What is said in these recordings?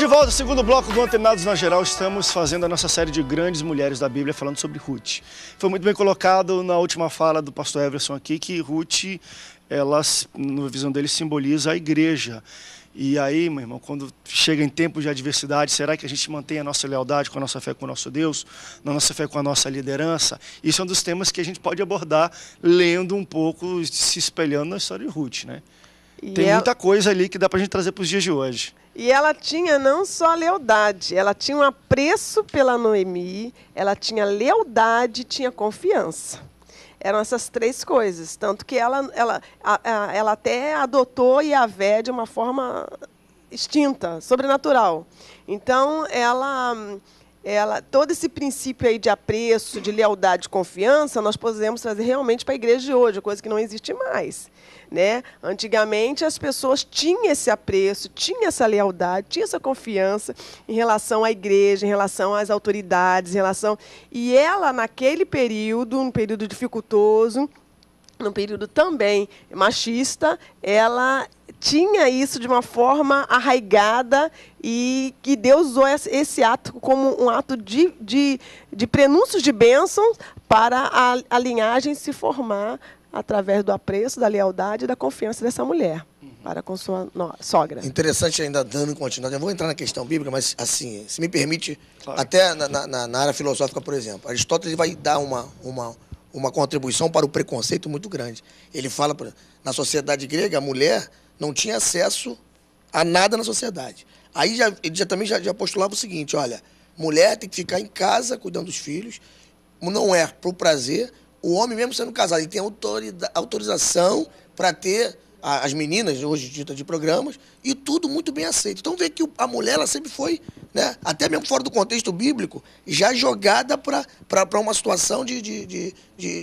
de volta ao segundo bloco do Antenados na Geral. Estamos fazendo a nossa série de grandes mulheres da Bíblia, falando sobre Ruth. Foi muito bem colocado na última fala do pastor Everson aqui, que Ruth, ela, na visão dele, simboliza a igreja. E aí, meu irmão, quando chega em tempos de adversidade, será que a gente mantém a nossa lealdade com a nossa fé com o nosso Deus, na nossa fé com a nossa liderança? Isso é um dos temas que a gente pode abordar lendo um pouco, se espelhando na história de Ruth, né? Tem muita coisa ali que dá pra gente trazer para os dias de hoje. E ela tinha não só lealdade, ela tinha um apreço pela Noemi, ela tinha lealdade, tinha confiança. Eram essas três coisas. Tanto que ela até adotou Yahvé de uma forma extinta, sobrenatural. Então, todo esse princípio aí de apreço, de lealdade e confiança, nós podemos trazer realmente para a igreja de hoje, coisa que não existe mais. Né? Antigamente, as pessoas tinham esse apreço, tinham essa lealdade, tinham essa confiança em relação à igreja, em relação às autoridades, em relação... E ela, naquele período, um período dificultoso, num período também machista, ela tinha isso de uma forma arraigada e que Deus usou esse ato como um ato de prenúncios de bênçãos para a linhagem se formar através do apreço, da lealdade e da confiança dessa mulher para com sua sogra. Interessante, ainda dando continuidade. Eu vou entrar na questão bíblica, mas, assim, se me permite, claro. Até na área filosófica, por exemplo, Aristóteles vai dar uma contribuição para o preconceito muito grande. Ele fala, na sociedade grega, a mulher não tinha acesso a nada na sociedade. Aí ele também postulava o seguinte, olha, mulher tem que ficar em casa cuidando dos filhos, não é para o prazer. O homem, mesmo sendo casado, ele tem autorização para ter as meninas, hoje ditas de programas, e tudo muito bem aceito. Então, vê que a mulher ela sempre foi, né, até mesmo fora do contexto bíblico, já jogada para uma situação de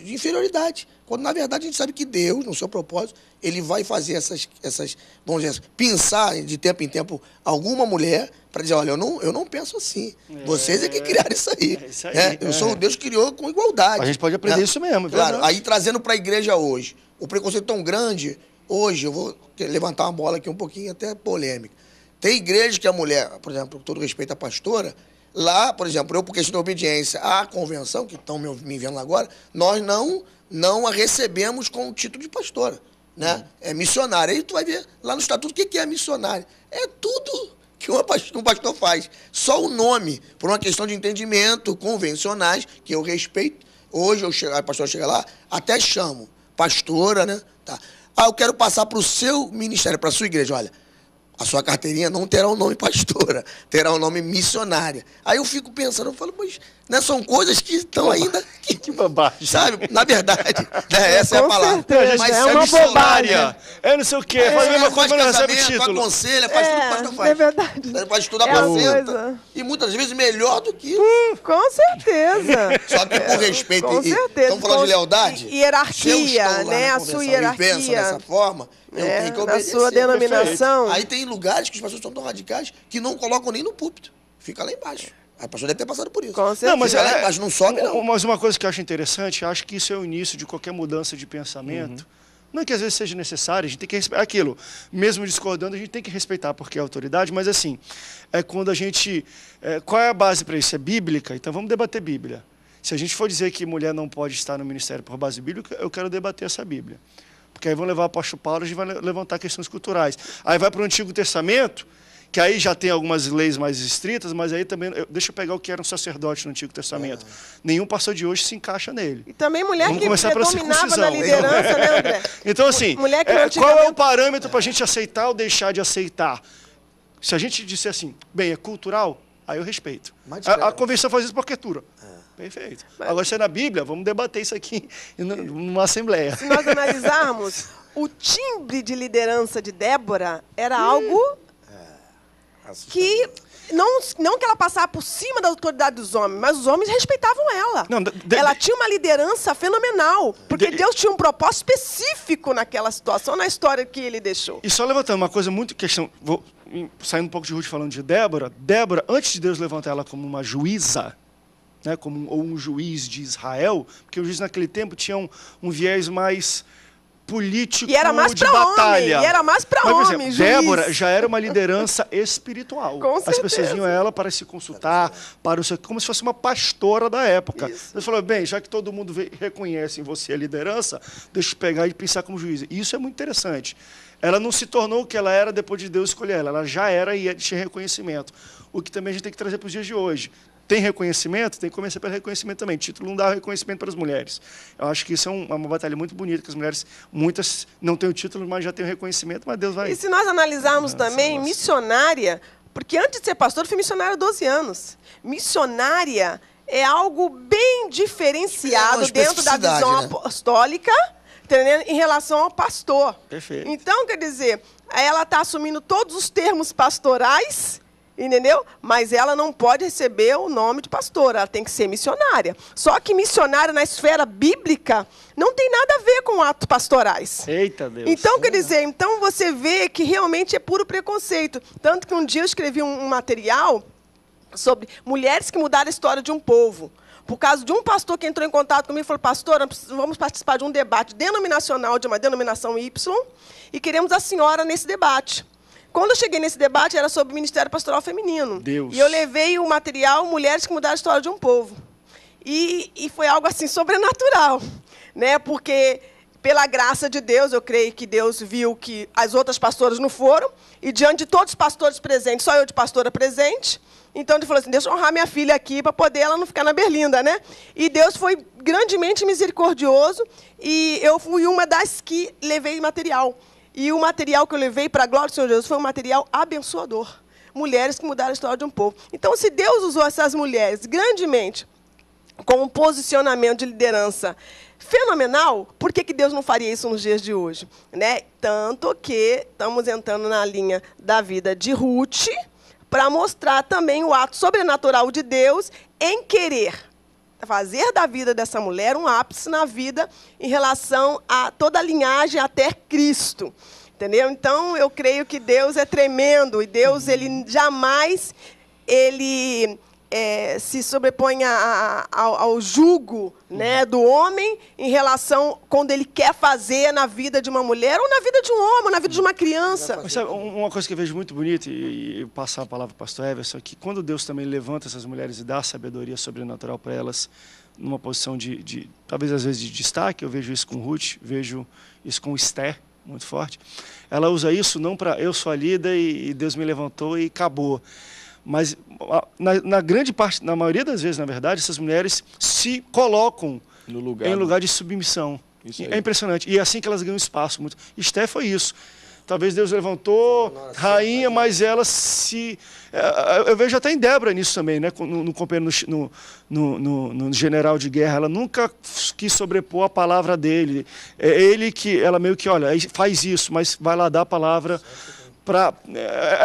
inferioridade. Quando, na verdade, a gente sabe que Deus, no seu propósito, ele vai fazer essas vamos dizer, pensar de tempo em tempo alguma mulher para dizer, olha, eu não penso assim. Vocês é que criaram isso aí. É isso aí. Eu sou o Deus que criou com igualdade. A gente pode aprender isso mesmo. Claro, aí trazendo para a igreja hoje, o preconceito tão grande, hoje, eu vou levantar uma bola aqui um pouquinho até polêmica. Tem igreja que a mulher, por exemplo, com todo respeito à pastora, lá, por exemplo, eu por questão de obediência à convenção, que estão me vendo agora, nós não a recebemos com o título de pastora, né? É missionária. Aí tu vai ver lá no estatuto o que é missionária. É tudo que um pastor faz. Só o nome, por uma questão de entendimento, convencionais, que eu respeito. Hoje a pastora chega lá, até chamo pastora, né? Tá. Eu quero passar para o seu ministério, para a sua igreja. Olha, a sua carteirinha não terá o nome pastora, terá o nome missionária. Aí eu fico pensando, eu falo, mas né, são coisas que estão ainda... Que bobagem. Sabe? Na verdade, essa é a palavra. Mas é uma bobagem. É não sei o quê, faz a mesma coisa, mas não recebe título. Aconselha, faz tudo que o pastor faz. É verdade. Faz tudo, apresenta. E muitas vezes melhor do que... Com certeza. Só que por respeito. Com certeza. Estamos falando de lealdade? Hierarquia, né? A sua hierarquia. E pensa dessa forma... na sua denominação. Aí tem lugares que os pastores são tão radicais que não colocam nem no púlpito. Fica lá embaixo. A pastora deve ter passado por isso. Com certeza. Não, mas lá embaixo, não sobe, não. Mas uma coisa que eu acho interessante, acho que isso é o início de qualquer mudança de pensamento. Não é que às vezes seja necessário, a gente tem que respeitar aquilo. Mesmo discordando, a gente tem que respeitar porque é autoridade, mas assim, é quando a gente... qual é a base para isso? É bíblica? Então vamos debater Bíblia. Se a gente for dizer que mulher não pode estar no ministério por base bíblica, eu quero debater essa Bíblia. Porque aí vão levar o apóstolo Paulo, a gente vai levantar questões culturais. Aí vai para o Antigo Testamento, que aí já tem algumas leis mais estritas, mas aí também... Deixa eu pegar o que era um sacerdote no Antigo Testamento. Nenhum pastor de hoje se encaixa nele. E também mulher Vamos que predominava na circuncisão. liderança, né, André? Então, assim, mulher que qual é o parâmetro para a gente aceitar ou deixar de aceitar? Se a gente disser assim, bem, é cultural, aí eu respeito. A convenção faz isso por arquitetura. Perfeito. Agora, se é na Bíblia, vamos debater isso aqui numa assembleia. Se nós analisarmos, o timbre de liderança de Débora era algo que... Não que ela passava por cima da autoridade dos homens, mas os homens respeitavam ela. Ela tinha uma liderança fenomenal, porque Deus tinha um propósito específico naquela situação, na história que ele deixou. E só levantando uma coisa muito questão... Saindo um pouco de Ruth falando de Débora. Débora, antes de Deus levantar ela como uma juíza, né, ou um juiz de Israel, porque o juiz naquele tempo tinha um viés mais político E era mais de para batalha. homem, e era mais para Mas, por homem, exemplo, juiz. Débora já era uma liderança espiritual. Com As pessoas certeza. vinham a ela para se consultar, para o seu, como se fosse uma pastora da época. Isso. Você falou, bem, já que todo mundo reconhece em você a liderança, deixa eu pegar e pensar como juiz. E isso é muito interessante. Ela não se tornou o que ela era depois de Deus escolher ela. Ela já era e tinha reconhecimento. O que também a gente tem que trazer para os dias de hoje. Tem reconhecimento? Tem que começar pelo reconhecimento também. Título não dá reconhecimento para as mulheres. Eu acho que isso é uma batalha muito bonita, que as mulheres, muitas não têm o título, mas já têm o reconhecimento, mas Deus vai... E se nós analisarmos também, missionária, porque antes de ser pastor, eu fui missionária há 12 anos. Missionária é algo bem diferenciado dentro da visão apostólica, entendeu? Em relação ao pastor. Perfeito. Então, quer dizer, ela está assumindo todos os termos pastorais, entendeu? Mas ela não pode receber o nome de pastora, ela tem que ser missionária. Só que missionária na esfera bíblica não tem nada a ver com atos pastorais. Eita Deus. Então, quer dizer, então você vê que realmente é puro preconceito. Tanto que um dia eu escrevi um material sobre mulheres que mudaram a história de um povo. Por causa de um pastor que entrou em contato comigo e falou, pastora, vamos participar de um debate denominacional de uma denominação Y e queremos a senhora nesse debate. Quando eu cheguei nesse debate, era sobre o Ministério Pastoral Feminino. Deus. E eu levei o material Mulheres que Mudaram a História de um Povo. E foi algo assim sobrenatural, né? Porque, pela graça de Deus, eu creio que Deus viu que as outras pastoras não foram, e diante de todos os pastores presentes, só eu de pastora presente. Então, ele falou assim, deixa eu honrar minha filha aqui para poder ela não ficar na berlinda, né? E Deus foi grandemente misericordioso, e eu fui uma das que levei material. E o material que eu levei para a glória do Senhor Jesus foi um material abençoador. Mulheres que mudaram a história de um povo. Então, se Deus usou essas mulheres grandemente com um posicionamento de liderança fenomenal, por que Deus não faria isso nos dias de hoje? Né? Tanto que estamos entrando na linha da vida de Ruth, para mostrar também o ato sobrenatural de Deus em querer fazer da vida dessa mulher um ápice na vida em relação a toda a linhagem até Cristo. Entendeu? Então, eu creio que Deus é tremendo, e Deus, ele jamais se sobrepõe ao jugo, né, do homem em relação quando ele quer fazer na vida de uma mulher, ou na vida de um homem, ou na vida de uma criança. Mas sabe, uma coisa que eu vejo muito bonita, e passar a palavra para o pastor Everson, é que quando Deus também levanta essas mulheres e dá sabedoria sobrenatural para elas, numa posição de talvez às vezes de destaque, eu vejo isso com Ruth, vejo isso com Esther, muito forte. Ela usa isso não para eu sou a líder e Deus me levantou e acabou. Mas na grande parte, na maioria das vezes, na verdade, essas mulheres se colocam em lugar de submissão. É impressionante. E é assim que elas ganham espaço. Muito. Esther foi isso. Talvez Deus levantou rainha, mas ela se... Eu vejo até em Débora nisso também, né? No companheiro, no general de guerra. Ela nunca quis sobrepor a palavra dele. É ele que... Ela meio que, olha, faz isso, mas vai lá dar a palavra...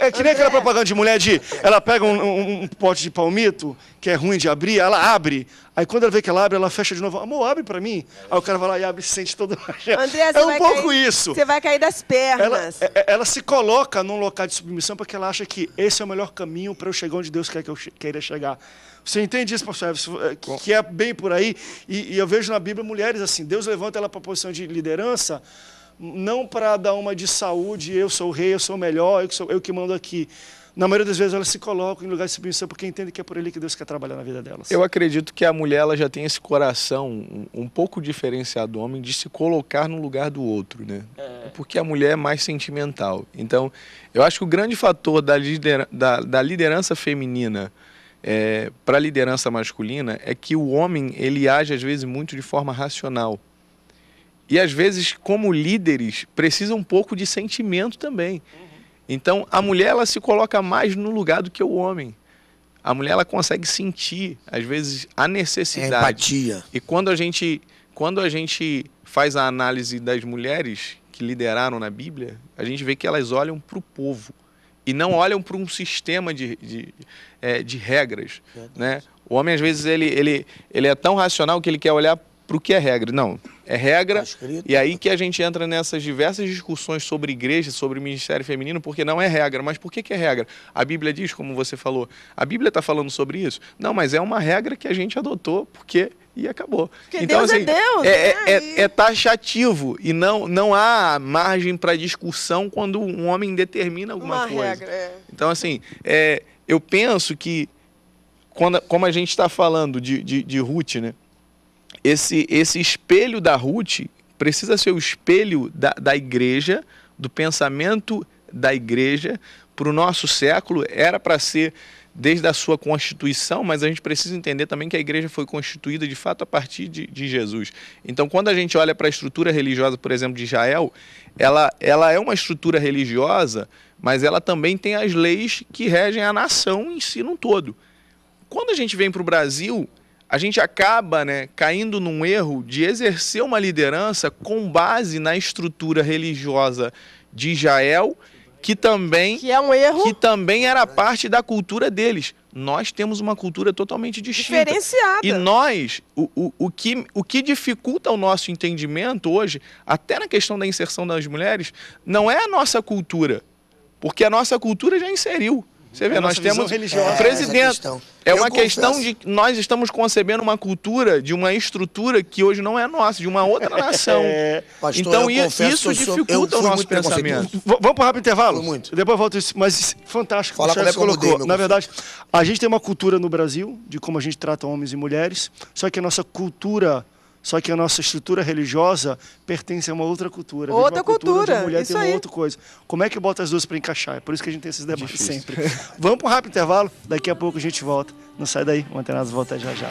É que nem aquela propaganda de mulher de... Ela pega um pote de palmito, que é ruim de abrir, ela abre. Aí quando ela vê que ela abre, ela fecha de novo. Amor, abre pra mim. Aí o cara vai lá e abre e se sente todo... André, é um pouco isso. Você vai cair das pernas. Ela se coloca num local de submissão porque ela acha que esse é o melhor caminho para eu chegar onde Deus quer que eu queira chegar. Você entende isso, pastor Everson? Que é bem por aí. E eu vejo na Bíblia mulheres assim. Deus levanta ela para a posição de liderança, não para dar uma de saúde, eu sou o rei, eu sou o melhor, eu que mando aqui. Na maioria das vezes elas se colocam em lugar de submissão porque entendem que é por ali que Deus quer trabalhar na vida delas. Eu acredito que a mulher ela já tem esse coração um pouco diferenciado do homem de se colocar no lugar do outro, né? Porque a mulher é mais sentimental. Então, eu acho que o grande fator da liderança feminina para a liderança masculina é que o homem ele age às vezes muito de forma racional. E às vezes, como líderes, precisa um pouco de sentimento também. Então, a mulher ela se coloca mais no lugar do que o homem. A mulher ela consegue sentir, às vezes, a necessidade. Empatia. E quando a gente faz a análise das mulheres que lideraram na Bíblia, a gente vê que elas olham para o povo e não olham para um sistema de regras. Né? O homem, às vezes, ele é tão racional que ele quer olhar para o que é regra. Não, é regra, Tá escrito. e aí que a gente entra nessas diversas discussões sobre igreja, sobre ministério feminino, porque não é regra. Mas por que é regra? A Bíblia diz, como você falou, a Bíblia está falando sobre isso? Não, mas é uma regra que a gente adotou, porque... E acabou. Porque Deus é Deus, é taxativo e não há margem para discussão quando um homem determina alguma coisa. Regra, Então, assim, eu penso que, como a gente está falando de Ruth, né? Esse espelho da Ruth precisa ser o espelho da igreja, do pensamento da igreja para o nosso século. Era para ser desde a sua constituição, mas a gente precisa entender também que a igreja foi constituída de fato a partir de Jesus. Então, quando a gente olha para a estrutura religiosa, por exemplo, de Israel, ela é uma estrutura religiosa, mas ela também tem as leis que regem a nação em si num todo. Quando a gente vem para o Brasil, a gente acaba, né, caindo num erro de exercer uma liderança com base na estrutura religiosa de Israel, que é um erro, que também era parte da cultura deles. Nós temos uma cultura totalmente distinta. Diferenciada. E nós, o que dificulta o nosso entendimento hoje, até na questão da inserção das mulheres, não é a nossa cultura, porque a nossa cultura já inseriu. Você vê, nós temos presidente. É uma questão de nós estamos concebendo uma cultura de uma estrutura que hoje não é nossa, de uma outra nação. Pastor, então isso dificulta o nosso pensamento. Vamos para um rápido intervalo? Foi muito. Depois eu volto isso, mas fantástico. Fala como é que eu mudei, meu Na verdade, a gente tem uma cultura no Brasil de como a gente trata homens e mulheres, só que a nossa estrutura religiosa pertence a uma outra cultura. Outra cultura. De mulher isso tem uma aí. outra coisa. Como é que bota as duas para encaixar? É por isso que a gente tem esses debates sempre. Vamos para um rápido intervalo, daqui a pouco a gente volta. Não sai daí, o Antenados volta já já.